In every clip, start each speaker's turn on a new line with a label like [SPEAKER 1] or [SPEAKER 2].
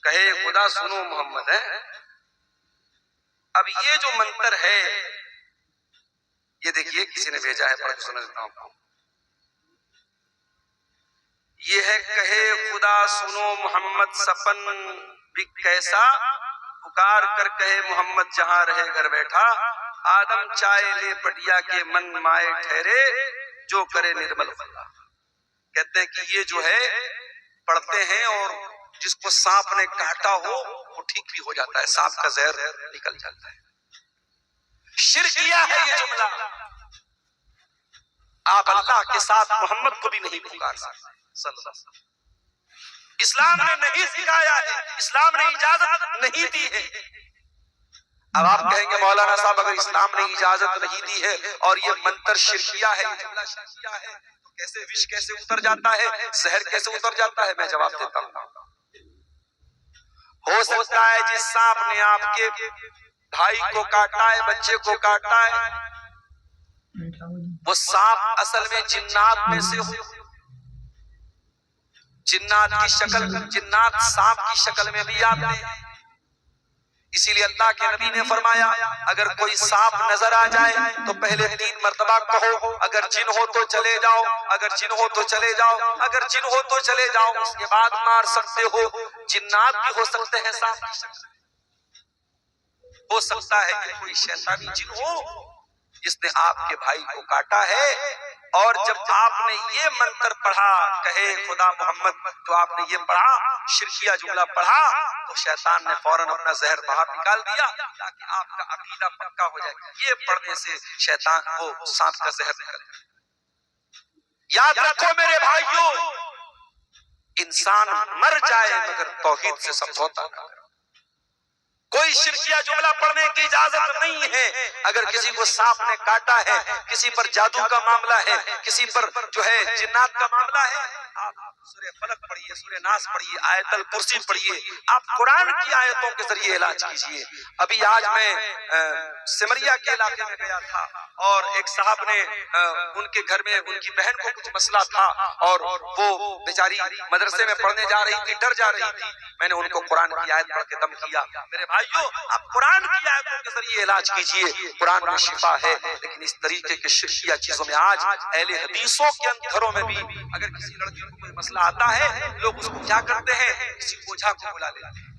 [SPEAKER 1] کہے خدا سنو محمد ہے. اب یہ جو منتر ہے یہ دیکھیے کسی نے بھیجا ہے، پڑھ کے سنا دیتا ہوں آپ کو. یہ ہے کہے خدا سنو محمد سپن بھی کیسا، پکار کر کہے محمد جہاں رہے گھر بیٹھا. آدم چائے لے پٹیا کے من مائے ٹھہرے، جو کرے نرمل اللہ. کہتے ہیں کہ یہ جو ہے پڑھتے ہیں اور جس کو سانپ نے کاٹا ہو وہ ٹھیک بھی ہو جاتا ہے، سانپ کا زہر نکل جاتا ہے. شرکیہ ہے یہ جملہ. آپ اللہ کے ساتھ محمد کو بھی نہیں پکار سکتے صلی اللہ علیہ وسلم. اسلام نے نہیں سکھایا ہے، اسلام نے اجازت نہیں دی ہے. اب آپ کہیں گے مولانا صاحب اگر اسلام نے اجازت نہیں دی ہے اور یہ منتر شرکیہ ہے، یہ جملہ شرکیہ ہے، تو کیسے وش کیسے اتر جاتا ہے، زہر کیسے اتر جاتا ہے؟ میں جواب دیتا ہوں. ہو سکتا ہے جس سانپ نے آپ کے بھائی کو کاٹا ہے، بچے کو کاٹا ہے، وہ سانپ اصل میں جنات میں سے ہو. جنات کی شکل، جنات سانپ کی شکل میں بھی آتے ہیں. اسی لیے اللہ کے نبی نے فرمایا اگر کوئی سانپ نظر آ جائے تو پہلے 3 مرتبہ کہو اگر جن ہو تو چلے جاؤ، اگر جن ہو تو چلے جاؤ، اگر جن ہو تو چلے جاؤ. اس کے بعد مار سکتے ہو. جنات بھی ہو سکتے ہیں سانپ کی شکل. ہو سکتا ہے کہ کوئی شیطانی جن ہو جس نے آپ کے بھائی کو کاٹا ہے، اور جب آپ نے یہ منتر پڑھا کہے خدا محمد، تو آپ نے یہ پڑھا شرکیہ جملہ پڑھا تو شیطان نے فوراً اپنا زہر باہر نکال دیا تاکہ آپ کا عقیدہ پکا ہو جائے. یہ پڑھنے سے شیطان کو سانپ کا زہر نکل جائے. یاد رکھو میرے بھائیوں، انسان مر جائے مگر توحید سے سمجھوتا نہ کرے. کوئی شرکیہ جملہ پڑھنے کی اجازت نہیں ہے. اگر کسی کو سانپ نے کاٹا ہے، کسی پر جادو کا معاملہ ہے، کسی پر جو ہے جنات کا معاملہ ہے، آپ سورہ فلق پڑھیے، سورہ ناس پڑھیے، آیت الکرسی پڑھیے، آپ قرآن کی آیتوں کے ذریعے علاج کیجئے. ابھی آج میں سمریا کے علاقے میں گیا تھا اور ایک صاحب نے ان کے گھر میں ان کی بہن کو کچھ مسئلہ تھا اور وہ بیچاری مدرسے میں پڑھنے جا رہی تھی، ڈر جا رہی تھی. میں نے ان کو قرآن کی آیت پڑھ کے دم کیا. میرے بھائیو، آپ قرآن کی آیتوں کے ذریعے علاج کیجئے، قرآن میں شفا ہے. لیکن اس طریقے کے شرکیہ چیزوں میں آج اہل حدیثوں کے گھروں میں بھی اگر کسی لڑکی کو کوئی مسئلہ آتا ہے، لوگ اس کو کیا کرتے ہیں؟ کسی اوجھا کو بلا لیتے ہیں،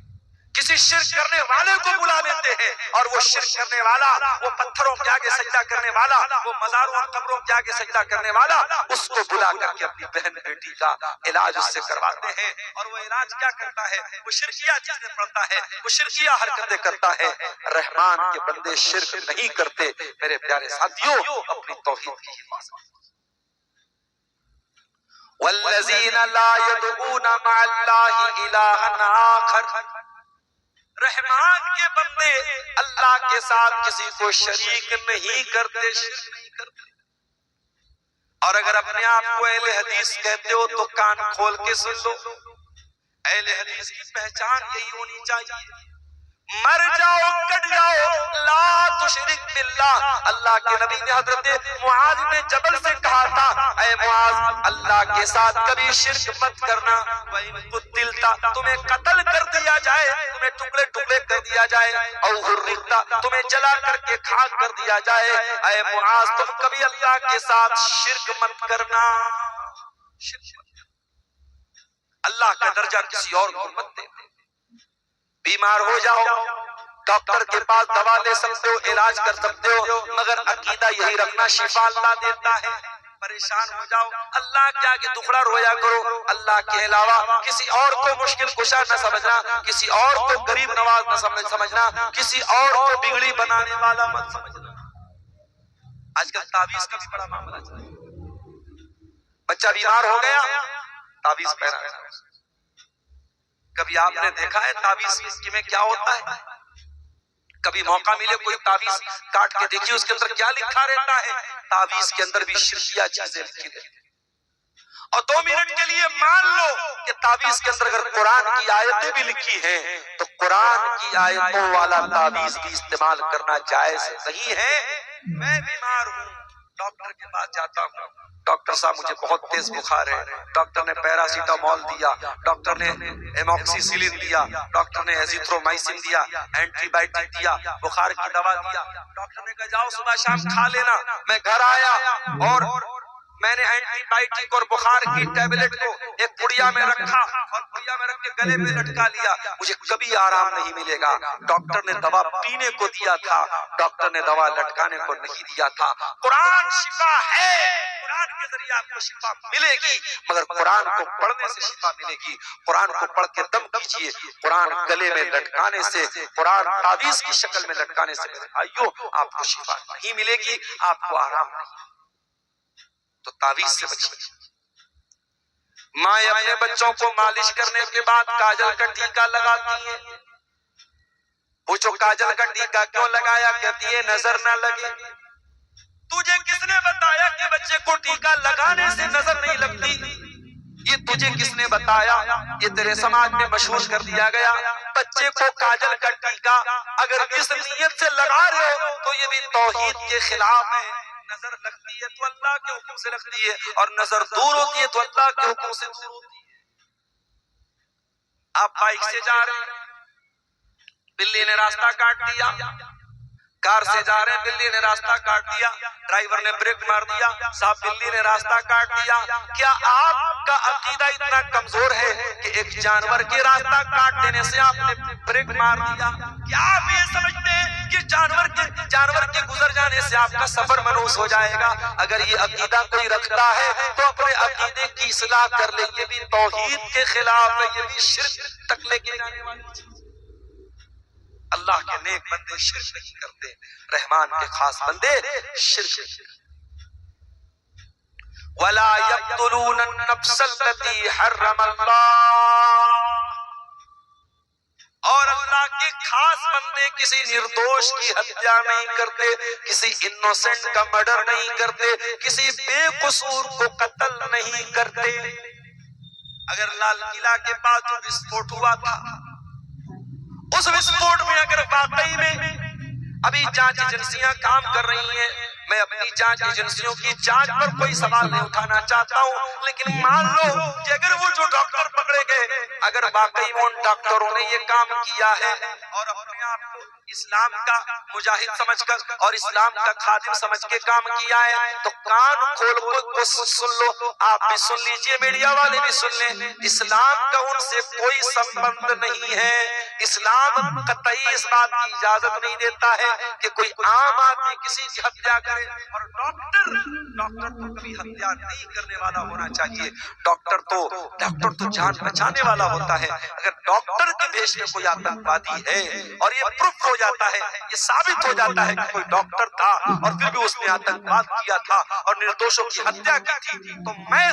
[SPEAKER 1] کسی شرک کرنے والے کو بلا لیتے ہیں، اور وہ شرک کرنے والا، وہ پتھروں کے آگے سجدہ کرنے والا، وہ مزاروں اور قبروں کے آگے سجدہ کرنے والا، اس کو بلا کر کے اپنی بہن بیٹی کا علاج اس سے کرواتے ہیں. اور وہ علاج کیا کرتا ہے؟ وہ شرکیہ چیزیں پڑھتا ہے، وہ شرکیہ حرکتیں کرتا ہے. رحمان کے بندے شرک نہیں کرتے. میرے پیارے ساتھیوں، اپنی توحید کی حفاظت. والذین لا يدعون مع اللہ الہا آخر. رحمان کے بندے اللہ کے ساتھ کسی کو شریک نہیں کرتے، شرک نہیں کرتے. اور اگر اپنے آپ کو اہل حدیث کہتے ہو تو کان کھول کے سن لو. اہل حدیث کی پہچان یہی ہونی چاہیے، مر جاؤ کٹ جاؤ لا تشرک باللہ. اللہ کے نبی نے حضرت معاذ بن جبل سے کہا تھا اے معاذ، اللہ کے ساتھ کبھی شرک مت کرنا. وَإِن قُتِلْتَ، تمہیں قتل کر دیا جائے، تمہیں ٹکڑے ٹکڑے کر دیا جائے، او حُرِّقْتَ، تمہیں جلا کر کے خاک کر دیا جائے، اے معاذ تم کبھی اللہ کے ساتھ شرک مت کرنا. اللہ کا درجہ کسی اور کو مت دے. بیمار ہو جاؤ، ڈاکٹر کے پاس دوا لے سکتے ہو، علاج کر سکتے ہو، مگر عقیدہ یہی رکھنا شفا اللہ دیتا ہے. پریشان ہو جاؤ، اللہ کے آگے دکھڑا رویا کرو. اللہ کے علاوہ کسی اور کو مشکل کشا نہ سمجھنا، کسی اور کو غریب نواز نہ سمجھنا، کسی اور کو بگڑی بنانے والا مت سمجھنا. آج کل تعویذ کا بھی بڑا معاملہ چل رہا ہے. بچہ بیمار ہو گیا، تعویذ پہنا. کبھی آپ نے دیکھا ہے تعویذ میں کیا ہوتا ہے؟ کبھی موقع ملے کوئی تعویذ کاٹ کے دیکھیے اس کے اندر کیا لکھا رہتا ہے. تعویذ کے اندر بھی شرکیہ چیزیں لکھی رہتی ہیں. اور 2 منٹ کے لیے مان لو کہ تعویذ کے اندر اگر قرآن کی آیتیں بھی لکھی ہیں تو قرآن کی آیتوں والا تعویذ بھی استعمال کرنا جائز نہیں ہے. میں بیمار ہوں، ڈاکٹر کے پاس جاتا ہوں، ڈاکٹر صاحب مجھے بہت تیز بخار ہے، ڈاکٹر نے پیراسیٹامول دیا، ڈاکٹر نے ایموکسیسلین دیا، ڈاکٹر نے ایزیترومائسن دیا، اینٹی بائیوٹک دیا، بخار کی دوا دیا، ڈاکٹر نے کہا جاؤ صبح شام کھا لینا۔ میں گھر آیا اور میں نے اینٹی بائیوٹک اور بخار کی ٹیبلٹ کو ایک پڑیا میں رکھا اور پڑیا میں رکھ کے گلے میں لٹکا لیا، مجھے کبھی آرام نہیں ملے گا۔ ڈاکٹر نے دوا پینے کو دیا تھا، ڈاکٹر نے دوا لٹکانے کو نہیں دیا تھا۔ قرآن شفا ہے، قرآن کے ذریعے آپ کو شفا ملے گی، مگر قرآن کو پڑھنے سے شفا ملے گی۔ قرآن کو پڑھ کے دم کیجئے، قرآن گلے میں لٹکانے سے، قرآن تعویذ کی شکل میں لٹکانے سے میرے بھائیو آپ کو شفا نہیں ملے گی، آپ کو آرام نہیں۔ تو تعویذ سے بچیے۔ مائیں اپنے بچوں کو مالش کرنے کے بعد کاجل کا ٹیکا لگاتی ہیں، پوچھو کاجل کا ٹیکا کیوں لگایا؟ کہتی ہے نظر نہ لگے۔ تجھے کس نے بتایا کہ بچے کو ٹیکا لگانے سے نظر نہیں لگتی؟ یہ تجھے کس نے بتایا؟ یہ تیرے سماج میں مشہور کر دیا گیا۔ بچے کو کاجل کا ٹیکا اگر اس نیت سے لگا رہے ہو تو یہ بھی توحید کے خلاف ہے۔ نظر لگتی ہے تو اللہ کے حکم سے لگتی ہے، اور نظر دور ہوتی ہے تو اللہ کے حکم سے دور ہوتی ہے۔ آپ بائک سے جا رہے ہیں، بلی نے راستہ کاٹ دیا، کار سے جا رہے ہیں، بلی نے راستہ کاٹ دیا، ڈرائیور نے بریک مار دیا، صاحب بلی نے راستہ کاٹ دیا۔ کیا آپ کا عقیدہ اتنا کمزور ہے کہ ایک جانور کے راستہ کاٹ دینے سے آپ نے بریک مار دیا؟ کیا آپ یہ سمجھتے ہیں کہ جانور کے گزر جانے سے آپ کا سفر منحوس ہو جائے گا؟ اگر یہ عقیدہ کوئی رکھتا ہے تو اپنے عقیدے کی اصلاح کر لے، یہ بھی توحید کے خلاف ہے، یہ بھی شرک تک لے کے جانے والی چیز۔ اللہ کے نیک بندے شرک نہیں کرتے، رحمان کے خاص بندے شرک نہیں کرتے۔ وَلَا يَقْتُلُونَ النَّفْسَ الَّتِي حَرَّمَ اللَّهُ، اور اللہ کے خاص بندے کسی نردوش کی ہتیا نہیں کرتے، کسی انوسنٹ کا مرڈر نہیں کرتے، کسی بے قصور کو قتل نہیں کرتے۔ اگر لال قلعہ کے پاس جو وسفوٹ ہوا تھا، اس وسفوٹ میں اگر واقعی میں ابھی جانچ ایجنسیاں کام کر رہی ہیں، میں اپنی جانچ ایجنسیوں کی جانچ پر کوئی سوال نہیں اٹھانا چاہتا ہوں، لیکن مان لو کہ اگر وہ جو ڈاکٹر پکڑے گئے، اگر واقعی ان ڈاکٹروں نے یہ کام کیا ہے اور اپنے آپ کو اسلام کا مجاہد سمجھ کر اور اسلام کا خادم سمجھ کے کام کیا ہے، تو کان کھول کو سن لو، آپ بھی سن لیجئے، میڈیا والے بھی سن لیں، اسلام کا ان سے کوئی سمبند نہیں ہے۔ اسلام قطعی اس بات کی اجازت نہیں دیتا ہے کہ کوئی عام آدمی کسی کی ہتیا کرے، اور ڈاکٹر تو کبھی ہتیا نہیں کرنے والا ہونا چاہیے۔ ڈاکٹر تو جان بچانے والا ہوتا ہے۔ اگر ڈاکٹر کے دیش میں کوئی آتنکوادی ہے اور یہ پروف ہو جاتا ہے، یہ ثابت ہو جاتا ہے کہ کوئی ڈاکٹر تھا اور پھر بھی اس نے آتنکواد کیا تھا اور نردوشوں کی ہتیا کی تھی، تو میں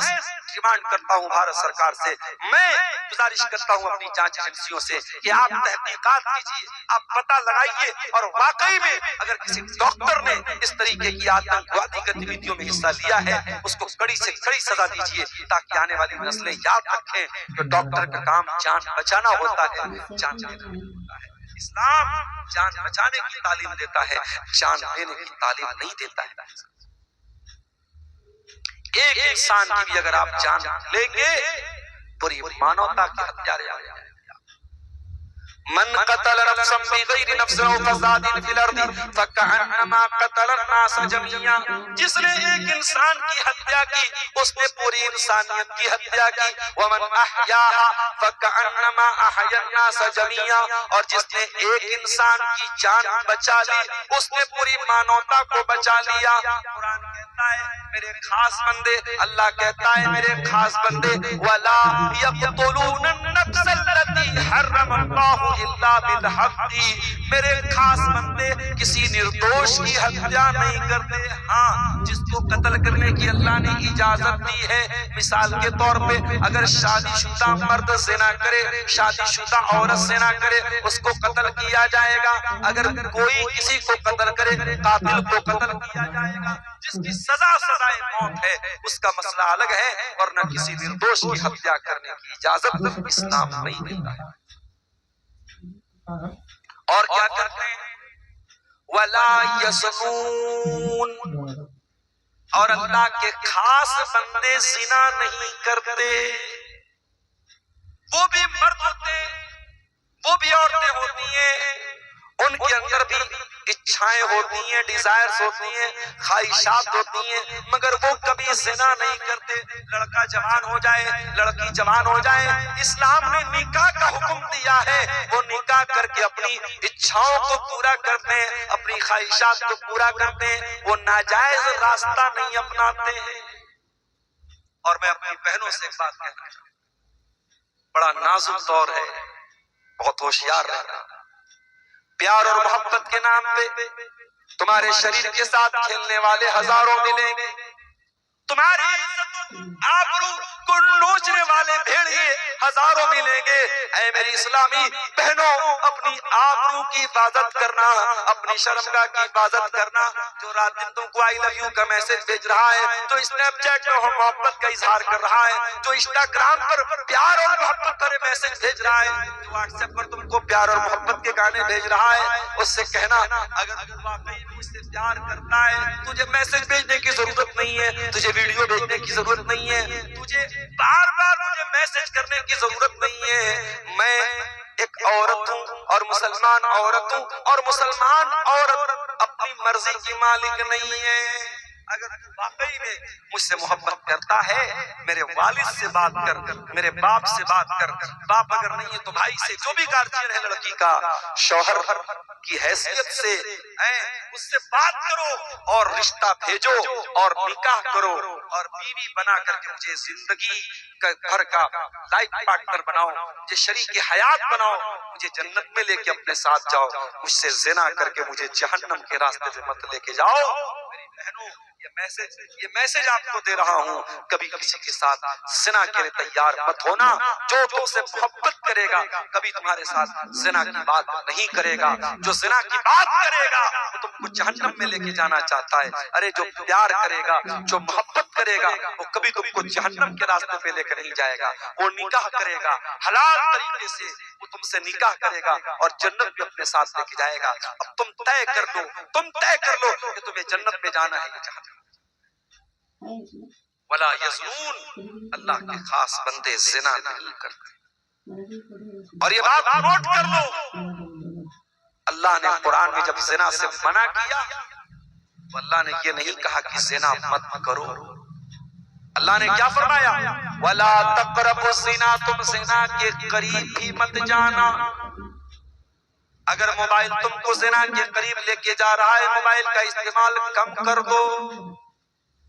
[SPEAKER 1] ڈیمانڈ کرتا ہوں بھارت سرکار سے، میں گزارش کرتا ہوں اپنی جانچ ایجنسیوں سے کہ آپ تحقیقات کیجیے، آپ پتہ لگائیے، اور واقعی میں اگر کسی ڈاکٹر نے اس طریقے کی آتنکوادی گتیویدیوں میں حصہ لیا ہے، اس کو کڑی سے کڑی سزا دیجیے، تاکہ آنے والی نسلیں یاد رکھیں کہ ڈاکٹر کا کام جان بچانا ہوتا ہے، جان دینا ہوتا ہے۔ اسلام جان بچانے کی تعلیم دیتا ہے، جان دینے کی تعلیم نہیں دیتا ہے۔ ایک انسان کی بھی اگر آپ جان لیں گے، پوری مانوتا کی ہتھیارے آ جائیں۔ من قتل نفسا بغیر نفس او فساد فی الارض فکأنما قتل الناس جميعا، جس نے ایک انسان کی ہتیا کی اس نے پوری انسانیت کی ہتیا کی۔ ومن احیاها فکأنما احیا الناس جميعا، اور جس نے ایک انسان کی جان بچا لی اس نے پوری مانوتا کو بچا لیا۔ قرآن کہتا ہے میرے خاص بندے، اللہ کہتا ہے میرے خاص بندے، ولا یقتلون النفس التي حرم اللہ الا بالحق، میرے خاص بندے کسی نردوش کی ہتیا نہیں کرتے۔ ہاں، جس کو قتل کرنے کی اللہ نے اجازت دی ہے، مثال کے طور پہ اگر شادی شدہ مرد زنا کرے، شادی شدہ عورت زنا کرے، اس کو قتل کیا جائے گا۔ اگر کوئی کسی کو قتل کرے، قاتل کو قتل کیا جائے گا۔ جس کی سزائے موت ہے اس کا مسئلہ الگ ہے، ورنہ کسی نردوش کی ہتیا کرنے کی اجازت اسلام نہیں دیتا ہے۔ اور کیا کرتے ہیں؟ وَلَا يَزْنُونَ، اور اللہ کے خاص بندے زنا نہیں کرتے. وہ بھی مرد ہوتے ہیں، وہ بھی عورتیں ہوتی ہیں، ان کے اندر بھی اچھائیں ہوتی ہیں، ڈیزائرز ہوتی ہیں، خواہشات ہوتی ہیں، مگر وہ کبھی زنا نہیں کرتے. لڑکا جوان ہو جائے، لڑکی جوان ہو جائے، اسلام نے نکاح کا حکم دیا ہے، وہ نکاح کر کے اپنی اچھاؤں کو پورا کرتے ہیں، اپنی خواہشات کو پورا کرتے ہیں، وہ ناجائز راستہ نہیں اپناتے ہیں. اور میں اپنی بہنوں سے ایک بات کہنا چاہتا ہوں، بڑا نازک دور ہے، بہت ہوشیار رہنا. پیار اور محبت کے نام پہ تمہارے شریر کے ساتھ کھیلنے والے ہزاروں ملیں گے، تمہاری آبرو کو نوچنے والے بھیڑیے ہزاروں ملیں گے. اے میری اسلامی بہنوں، اپنی آبرو کی حفاظت کرنا، اپنی شرمگاہ کی حفاظت کرنا. جو رات دن تم کو آئی لو یو کا میسج بھیج رہا ہے، جو اسنیپ چیٹ پر محبت کا اظہار کر رہا ہے، جو انسٹاگرام پر پیار اور محبت پر میسج بھیج رہا ہے، جو واٹس ایپ پر تم کو پیار اور محبت کے گانے بھیج رہا ہے، اس سے کہنا اگر تو واقعی مجھ سے پیار کرتا ہے، تجھے میسج بھیجنے کی ضرورت نہیں ہے، تجھے ویڈیو بھیجنے کی ضرورت نہیں ہے، تجھے بار بار مجھے میسج کرنے کی ضرورت نہیں ہے. میں ایک عورت ہوں اور مسلمان عورت ہوں، اور مسلمان عورت اپنی مرضی کی مالک نہیں ہے. اگر واقعی میں مجھ سے محبت کرتا ہے، میرے والد سے بات کر، میرے باپ سے بات کر، باپ اگر نہیں ہے تو بھائی سے، جو بھی گارجین ہے لڑکی کا، شوہر کی حیثیت سے اس سے بات کرو اور رشتہ بھیجو اور نکاح کرو، اور بیوی بنا کر کے مجھے زندگی بھر کا لائف پارٹنر بناؤ، مجھے شریک حیات بناؤ، مجھے جنت میں لے کے اپنے ساتھ جاؤ، مجھ سے زنا کر کے مجھے جہنم کے راستے پہ مت لے کے جاؤ. میری بہنوں، یہ میسج آپ کو دے رہا ہوں، کبھی کسی کے ساتھ زنا کے لیے تیار مت ہونا. جو تم سے محبت کرے گا کبھی تمہارے ساتھ زنا کی بات نہیں کرے گا. جو زنا کی بات کرے گا وہ تم کو جہنم میں لے کے جانا چاہتا ہے. ارے جو پیار کرے گا، جو محبت کرے گا، وہ کبھی تم کو جہنم کے راستے پہ لے کر نہیں جائے گا. وہ نکاح کرے گا حلال طریقے سے، وہ تم سے نکاح کرے گا اور جنت بھی اپنے ساتھ لے کے جائے گا. اب تم طے کر لو، تم طے کر لو کہ تمہیں جنت میں جانا ہے یا جہنم. ولا یزنون، اللہ کے خاص بندے زنا نہیں کرتے. اور یہ بات نوٹ کر لو، اللہ نے قرآن میں جب زنا سے منع کیا تو اللہ نے یہ نہیں کہا کہ زنا مت کرو. اللہ نے کیا فرمایا؟ ولا تقربوا الزنا، تم زنا کے قریب بھی مت جانا. اگر موبائل تم کو زنا کے قریب لے کے جا رہا ہے، موبائل کا استعمال کم کر دو.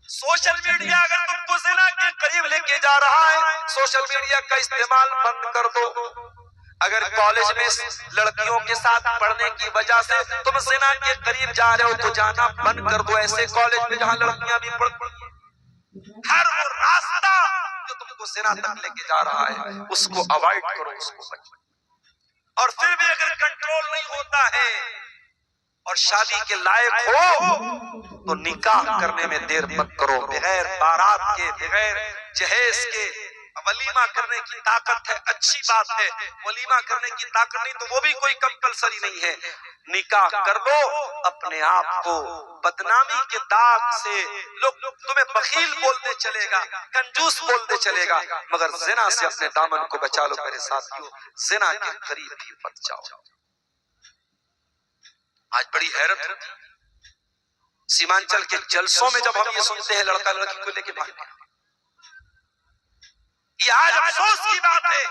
[SPEAKER 1] سوشل میڈیا اگر تم کو زنا کے قریب لے کے جا رہا ہے، سوشل میڈیا کا استعمال بند کر دو. اگر کالج میں لڑکیوں کے ساتھ پڑھنے کی وجہ سے تم زنا کے قریب جا رہے ہو تو جانا بند کر دو. ایسے کالج میں جہاں لڑکیاں بھی پڑھتی ہیں، ہر وہ راستہ جو تم کو زنا تک لے کے جا رہا ہے اس کو اوائڈ کرو، اس کو بچو. اور پھر بھی اگر کنٹرول نہیں ہوتا ہے اور شادی کے لائق ہو تو نکاح کرنے میں دیر مت کرو. بغیر بارات کے، بغیر جہیز کے ولیمہ کرنے کی طاقت ہے، اچھی بات ہے. ولیمہ کرنے کی طاقت نہیں تو وہ بھی کوئی کمپلسری نہیں ہے. نکاح کر دو، اپنے آپ کو بدنامی کے داغ سے لوگ تمہیں بخیل بولتے چلے گا، کنجوس بولتے چلے گا، مگر زنا سے اپنے دامن کو بچا لو. میرے ساتھیو، زنا کے قریب بھی مت جاؤ. آج بڑی حیرت ہوتی ہے سیمانچل کے جلسوں میں جب ہم یہ سنتے ہیں لڑکا لڑکی کو لے کے بھاگتے ہیں. یہ آج افسوس کی بات ہے.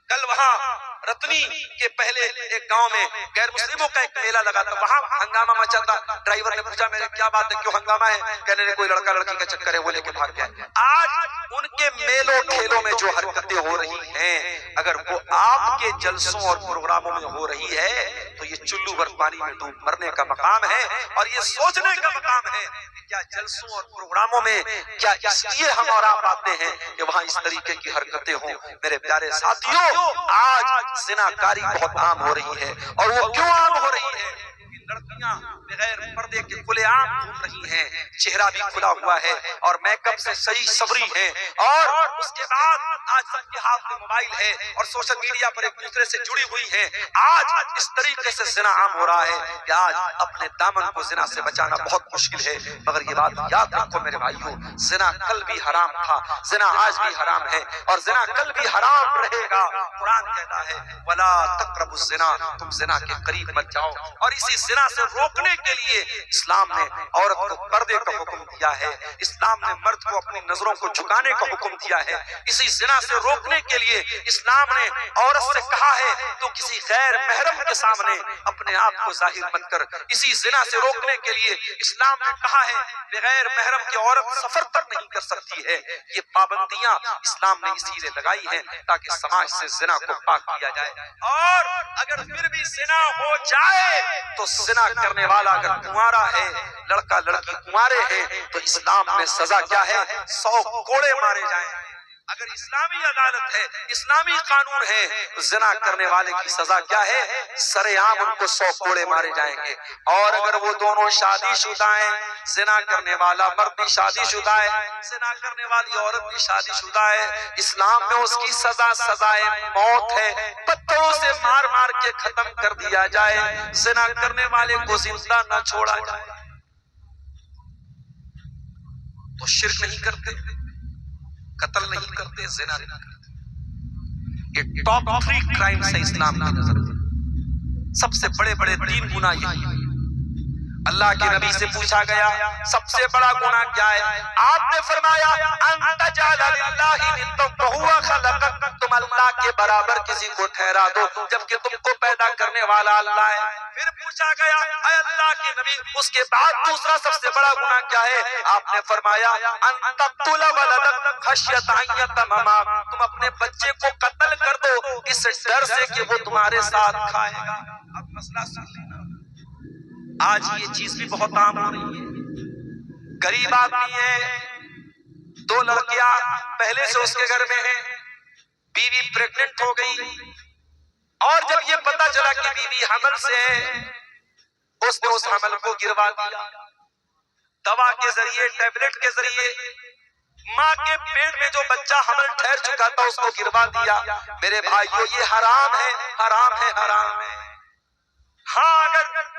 [SPEAKER 1] کل وہاں رتنی کے پہلے ایک گاؤں میں غیر مسلموں کا ایک میلہ لگا تھا، وہاں ہنگامہ مچا تھا. ڈرائیور نے پوچھا میرے کیا بات ہے، کیوں ہنگامہ ہے؟ کہنے لگے کوئی لڑکا لڑکی کا چکر ہے، وہ لے کے بھاگ گیا. آج ان کے میلوں کھیلوں میں جو حرکتیں ہو رہی ہیں، اگر وہ آپ کے جلسوں اور پروگراموں میں ہو رہی ہے تو یہ چلو بھر پانی میں ڈوب مرنے کا مقام ہے اور یہ سوچنے کا مقام ہے کہ کیا جلسوں اور پروگراموں میں کیا اس لیے ہم اور آپ آتے ہیں کہ وہاں اس طریقے کی حرکتیں ہوں. میرے پیارے ساتھیوں، آج زنا کاری بہت عام ہو رہی ہے. اور وہ کیوں عام ہو رہی ہے؟ لڑکیاں بغیر پردے کے کھلے عام گھوم رہی ہیں، چہرہ بھی کھلا ہوا ہے اور میک اپ سے صحیح صبری ہیں، اور اس کے بعد آج سب کے ہاتھ میں موبائل ہے اور سوشل میڈیا پر ایک دوسرے سے جڑی ہوئی ہیں۔ آج اس طریقے سے زنا عام ہو رہا ہے کہ آج اپنے دامن کو زنا سے بچانا بہت مشکل ہے، مگر یہ بات یاد رکھو میرے بھائیوں، زنا کل بھی حرام تھا، زنا آج بھی حرام ہے اور زنا کل بھی حرام رہے گا۔ قرآن کہتا ہے وَلَا تَقْرَبُوا الزِّنَا، تم زنا کے قریب مت جاؤ، اور اسی زنا سے روکنے کے لیے اسلام نے عورت کو پردے کا حکم دیا ہے، اسلام نے مرد کو اپنی نظروں کو جھکانے کا حکم دیا ہے، اسی زنا سے روکنے کے لیے اسلام نے عورت سے کہا ہے تو کسی غیر محرم کے سامنے اپنے آپ کو ظاہر مت کر، اسی زنا سے روکنے کے لیے اسلام نے کہا ہے بغیر محرم کی عورت سفر تک نہیں کر سکتی ہے۔ یہ پابندیاں اسلام نے اسی لیے لگائی ہیں تاکہ سماج سے زنا کو پاک کیا جائے، اور اگر پھر بھی زنا ہو جائے تو زنا کرنے والا اگر کنوارا ہے، لڑکا لڑکی کنوارے ہیں، تو اسلام میں سزا کیا ہے؟ 100 کوڑے مارے جائیں۔ اگر اسلامی عدالت ہے، اسلامی قانون ہے، تو زنا کرنے والے کی سزا کیا ہے؟ سر عام ان کو 100 کوڑے مارے جائیں گے، اور اگر وہ دونوں شادی شدہ ہیں، زنا کرنے والا مرد بھی شادی شدہ ہے، زنا کرنے والی عورت بھی شادی شدہ ہے، اسلام میں اس کی سزا سزائے موت ہے، پتھروں سے مار مار کے ختم کر دیا جائے، زنا کرنے والے کو زندہ نہ چھوڑا جائے۔ تو شرک نہیں کرتے، قتل نہیں کرتے، زنا نہیں کرتے، یہ ٹاپ 3 کرائمز ہے اسلام کی نظر میں، سب سے بڑے بڑے 3 گناہ یہی ہیں۔ اللہ کے نبی سے پوچھا گیا سب سے بڑا گناہ کیا ہے؟ آپ نے فرمایا ان تجعل للہ ندا وہو خلقک، تم اللہ کے برابر کسی کو ٹھہرا دو جبکہ تم کو پیدا کرنے والا اللہ ہے۔ پھر پوچھا گیا اے اللہ کے نبی اس کے بعد دوسرا سب سے بڑا گناہ کیا ہے؟ آپ نے فرمایا ان تقتل ولدک خشیۃ ان یتمما، تم اپنے بچے کو قتل کر دو اس ڈر سے کہ وہ تمہارے ساتھ کھائے گا۔ اب مسئلہ سن لینا، آج یہ چیز بھی بہت عام ہو رہی ہے، غریب آدمی ہے، 2 لڑکیاں پہلے سے اس کے گھر میں ہیں، بیوی پریگننٹ ہو گئی، اور جب یہ پتا چلا کہ بیوی حمل سے ہے، اس نے اس حمل کو گروا دیا، دوا کے ذریعے، ٹیبلٹ کے ذریعے ماں کے پیٹ میں جو بچہ حمل ٹھہر چکا تھا اس کو گروا دیا۔ میرے بھائیو یہ حرام ہے، حرام ہے، حرام ہے۔ ہاں اگر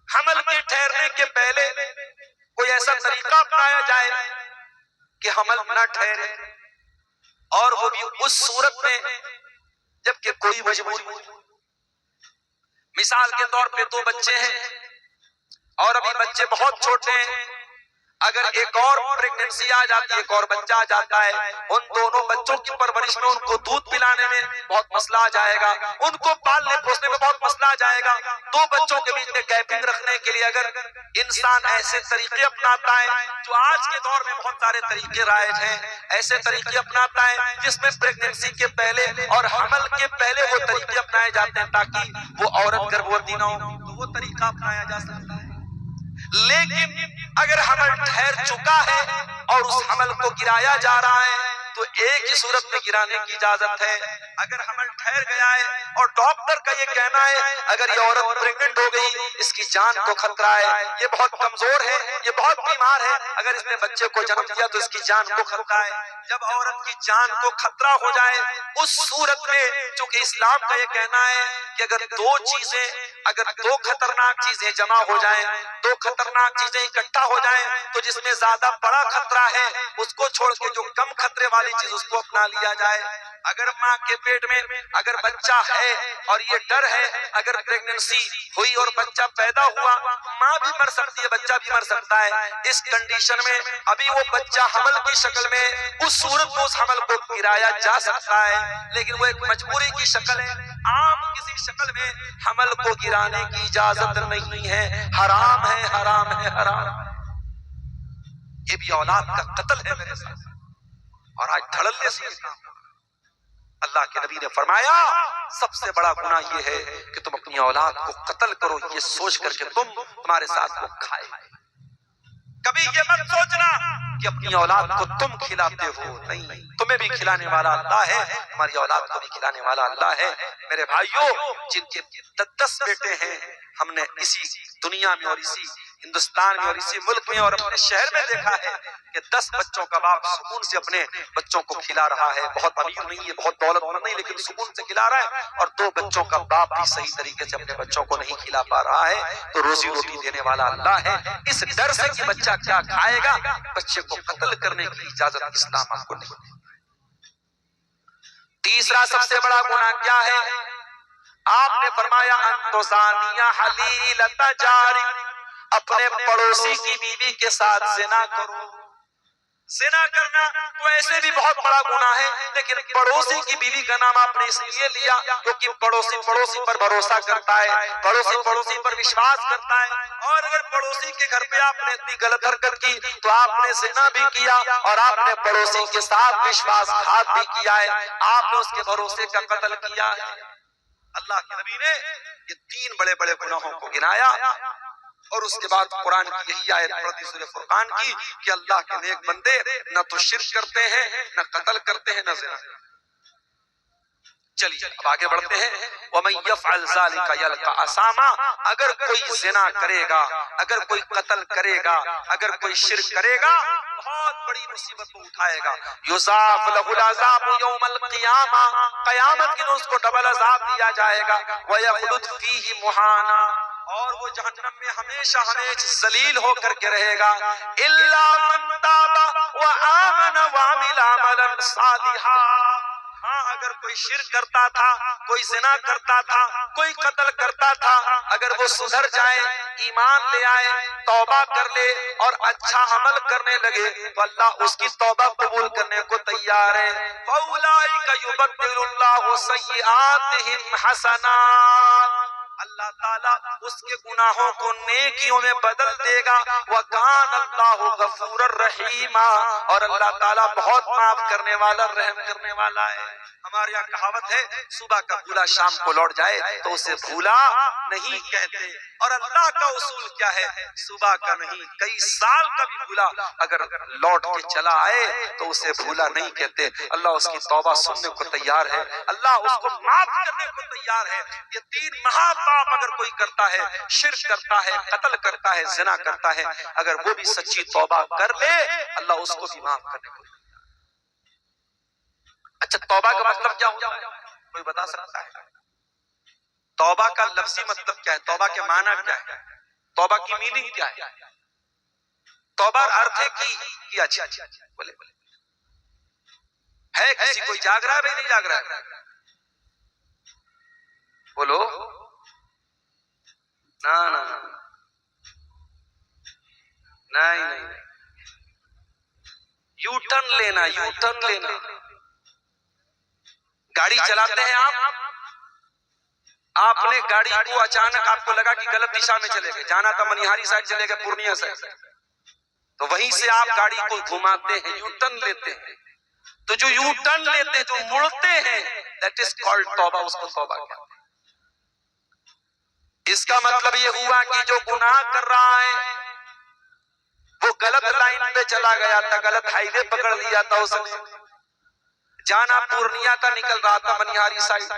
[SPEAKER 1] حمل کے ٹھہرنے کے پہلے کوئی ایسا طریقہ اپنایا جائے کہ حمل نہ ٹھہرے، اور وہ بھی اس صورت میں جبکہ کوئی مجبوری، مثال کے طور پہ 2 بچے ہیں اور ابھی بچے بہت چھوٹے ہیں، اگر ایک اور پریگننسی آ جاتی ہے، ایک اور بچہ آ جاتا ہے، ان دونوں بچوں کی پرورش میں، ان کو دودھ پلانے میں بہت مسئلہ آ جائے گا، ان کو پالنے پوسنے میں بہت مسئلہ آ جائے گا۔ 2 بچوں کے بیچ میں گیپنگ رکھنے کے لیے اگر انسان ایسے طریقے اپناتا ہے، جو آج کے دور میں بہت سارے طریقے رائج ہیں، ایسے طریقے اپناتا ہے جس میں پریگننسی کے پہلے اور حمل کے پہلے وہ طریقے اپنائے جاتے ہیں تاکہ وہ عورت گربھوتی نہ ہو، تو وہ طریقہ اپنایا جا سکتا ہے۔ لیکن اگر حمل ٹھہر چکا ہے اور اس حمل کو گرایا جا رہا ہے تو ایک ہی صورت میں گرانے کی اجازت ہے۔ اگر حمل ٹھہر گیا ہے اور ڈاکٹر کا یہ کہنا ہے اگر یہ عورت پریگننٹ ہو گئی، اس کی جان کو خطرہ ہے، یہ بہت کمزور ہے، یہ بہت بیمار ہے، اگر اس نے بچے کو جنم دیا تو اس کی جان کو خطرہ ہے، جب عورت کی جان کو خطرہ ہو جائے اس صورت میں، چونکہ اسلام کا یہ کہنا ہے کہ اگر 2 خطرناک چیزیں جمع ہو جائیں، 2 خطرناک چیزیں اکٹھا ہو جائیں تو جس میں زیادہ بڑا خطرہ ہے اس کو چھوڑ کے جو کم خطرے والی چیز اس کو اپنا لیا جائے۔ اگر ماں کے پیٹ میں اگر بچہ ہے اور یہ ڈر ہے اگر پریگننسی ہوئی اور بچہ پیدا ہوا، ماں بھی مر سکتی ہے، بچہ بھی مر سکتا ہے، اس کنڈیشن میں ابھی وہ بچہ حمل کی شکل میں، اس صورت میں اس حمل کو گرایا جا سکتا ہے، لیکن وہ ایک مجبوری کی شکل ہے، عام کسی شکل میں حمل کو گرانے کی اجازت نہیں ہے، حرام ہے، حرام ہے، حرام ہے۔ یہ بھی اولاد کا قتل ہے میرے ساتھ، اور آج دھڑلے سے اللہ کے نبی نے فرمایا سب سے بڑا گناہ یہ ہے کہ تم اپنی اولاد کو قتل کرو یہ سوچ کر کے تمہارے ساتھ وہ کھائے۔ کبھی یہ مت سوچنا کہ اپنی اولاد کو تم کھلاتے ہو، نہیں، تمہیں بھی کھلانے والا اللہ ہے، ہماری اولاد کو بھی کھلانے والا اللہ ہے۔ میرے بھائیوں، جن کے 10 بیٹے ہیں، ہم نے اسی دنیا میں اور اسی ہندوستان میں اور اسی ملک میں اور اپنے شہر میں دیکھا ہے کہ 10 بچوں کا باپ سکون سے اپنے بچوں کو کھلا رہا ہے، بہت امیر نہیں ہے، بہت دولت مند نہیں، لیکن سکون سے کھلا رہا ہے، اور 2 بچوں کا باپ بھی صحیح طریقے سے اپنے بچوں کو نہیں کھلا پا رہا ہے۔ تو روزی روٹی دینے والا اللہ ہے، اس ڈر سے کہ بچہ کیا کھائے گا، بچے کو قتل کرنے کی اجازت اسلام آپ کو نہیں۔ تیسرا سب سے بڑا گناہ کیا ہے؟ آپ نے فرمایا انتو زانیہ حلیلۃ جاری، اپنے پڑوسی کی بیوی کے ساتھ زنا کرو۔ زنا کرنا تو ایسے بھی بہت بڑا گناہ ہے، لیکن پڑوسی کی بیوی کا نام آپ نے اس لیے لیا کیونکہ پڑوسی پر بھروسہ کرتا ہے، پڑوسی پر وشواس کرتا ہے، اور اگر پڑوسی کے گھر پہ آپ نے اتنی غلط حرکت کی تو آپ نے زنا بھی کیا اور آپ نے پڑوسی کے ساتھ وشواس گھات بھی کیا ہے، آپ نے اس کے بھروسے کا قتل کیا ہے۔ اللہ کے نبی نے یہ 3 بڑے بڑے گناہوں کو گنایا، اور اس کے بعد قرآن کی یہی آیت پڑھی سورہ فرقان کی کہ اللہ کے نیک بندے نہ تو شرک کرتے ہیں، نہ قتل کرتے ہیں، نہ زنا۔ چلیے اب آگے بڑھتے ہیں۔ وَمَن يَفْعَلْ ذَلِكَ يَلْقَ أَثَامًا، اگر کوئی زنا کرے گا، اگر کوئی قتل کرے گا، اگر کوئی شرک کرے گا، بہت بڑی مصیبت کو اٹھائے گا۔ یُضَاعَفْ لَهُ الْعَذَابُ يَوْمَ الْقِیامَةِ، قیامت کے دن اس کو ڈبل عذاب دیا جائے گا۔ وَيَخْلُدْ فِيهِ مُهَانًا، اور وہ جہنم میں ہمیشہ ہمیشہ ذلیل ہو کر کے رہے گا۔ إِلَّا مَن تَابَ وَآمَنَ وَعَمِلَ عَمَلًا صَالِحًا، ہاں اگر کوئی شرک کرتا تھا، کوئی زنا کرتا تھا، کوئی قتل کرتا تھا، اگر وہ سدھر جائے، ایمان لے آئے، توبہ کر لے اور اچھا عمل کرنے لگے تو اللہ اس کی توبہ قبول کرنے کو تیار ہے۔ فَأُولَئِكَ يُبَدِّلُ اللَّهُ سَيِّئَاتِهِمْ حَسَنَاتٍ، اللہ تعالیٰ اس کے گناہوں کو نیکیوں میں بدل دے گا۔ وَكَانَ اللَّهُ غَفُورًا رَحِيمًا، اور اللہ تعالیٰ بہت معاف کرنے والا، رحم کرنے والا ہے۔ ہمارے یہاں کہاوت ہے صبح کا بھولا شام کو لوٹ جائے تو اسے بھولا نہیں کہتے، اور اللہ کا اصول کیا ہے؟ صبح کا نہیں، کئی سال کا بھی بھولا اگر لوٹ کے چلا آئے تو اسے بھولا نہیں کہتے۔ اللہ اس کی توبہ سننے کو تیار ہے، اللہ اس کو معاف کرنے کو تیار ہے۔ یہ 3 مہا پاپ اگر کوئی کرتا ہے، شرک کرتا ہے، قتل کرتا ہے، زنا کرتا ہے، اگر وہ بھی سچی توبہ کر لے اللہ اس کو بھی معاف کرنے کو تیار ہے۔ اچھا توبہ کا مطلب کیا ہوتا ہے؟ کوئی بتا سکتا ہے؟ توبہ کا لفظی مطلب کیا ہے؟ توبہ کے معنی کیا ہے؟ توبہ کی میننگ کیا ہے؟ توبہ ارتھ ہے کی اچھا بولے ہے کسی کوئی جاگ رہا ہے بھائی؟ نہیں جاگ رہا ہے؟ بولو نا نا نہیں، یو ٹرن لینا، یو ٹرن لینا۔ گاڑی چلاتے ہیں آپ نے گاڑی کو اچانک آپ کو لگا کہ غلط دشا میں چلے گئے، جانا تھا منیہاری سائڈ چلے گئے پورنیہ سائڈ، تو وہیں سے آپ گاڑی کو گھماتے ہیں، یو ٹرن لیتے ہیں۔ تو جو یو ٹرن لیتے ہیں، جو مڑتے ہیں، دیٹ از کالڈ توبہ، اس کو توبہ کہتے ہیں۔ اس کا مطلب یہ ہوا کہ جو گناہ کر رہا ہے وہ غلط لائن پہ چلا گیا تھا، غلط ہائی وے پکڑ لیا تھا، اس نے جانا پورنیہ تھا، نکل رہا تھا منیہاری سائڈ،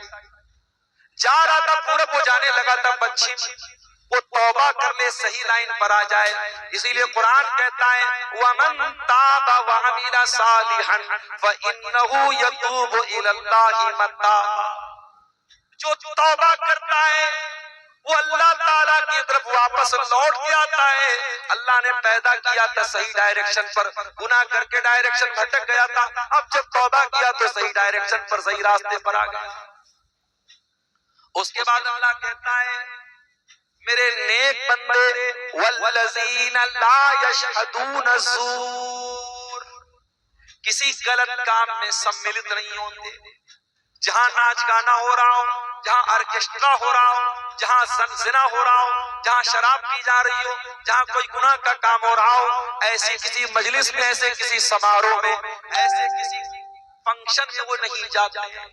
[SPEAKER 1] جا رہا تھا پورب، وہ جانے لگا تھا پچھم، وہ توبہ کر لے، صحیح لائن پر آ جائے۔ اسی لیے قرآن کہتا ہے وَمَن تَابَ وَعَمِلَ صَالِحًا فَإِنَّهُ يَتُوبُ إِلَى اللَّهِ مَتَابًا، جو توبہ کرتا ہے وہ اللہ تعالیٰ کی طرف واپس لوٹ کے آتا ہے۔ اللہ نے پیدا کیا تھا صحیح ڈائریکشن پر، گناہ کر کے ڈائریکشن بھٹک گیا تھا، اب جب توبہ کیا تو صحیح ڈائریکشن پر، صحیح راستے پر آ گیا۔ اس کے بعد اللہ کہتا ہے میرے نیک بندے والذین لا یشہدون الزور، کسی غلط کام میں سملت نہیں ہوتے۔ جہاں ناچ گانا ہو رہا ہو، جہاں آرکیسٹرا ہو رہا ہو، جہاں زنا ہو رہا ہو، جہاں شراب پی جا رہی ہو، جہاں کوئی گناہ کا کام ہو رہا ہو، ایسی کسی مجلس میں، ایسے کسی سماروہ میں، ایسے کسی فنکشن میں وہ نہیں جاتے ہیں۔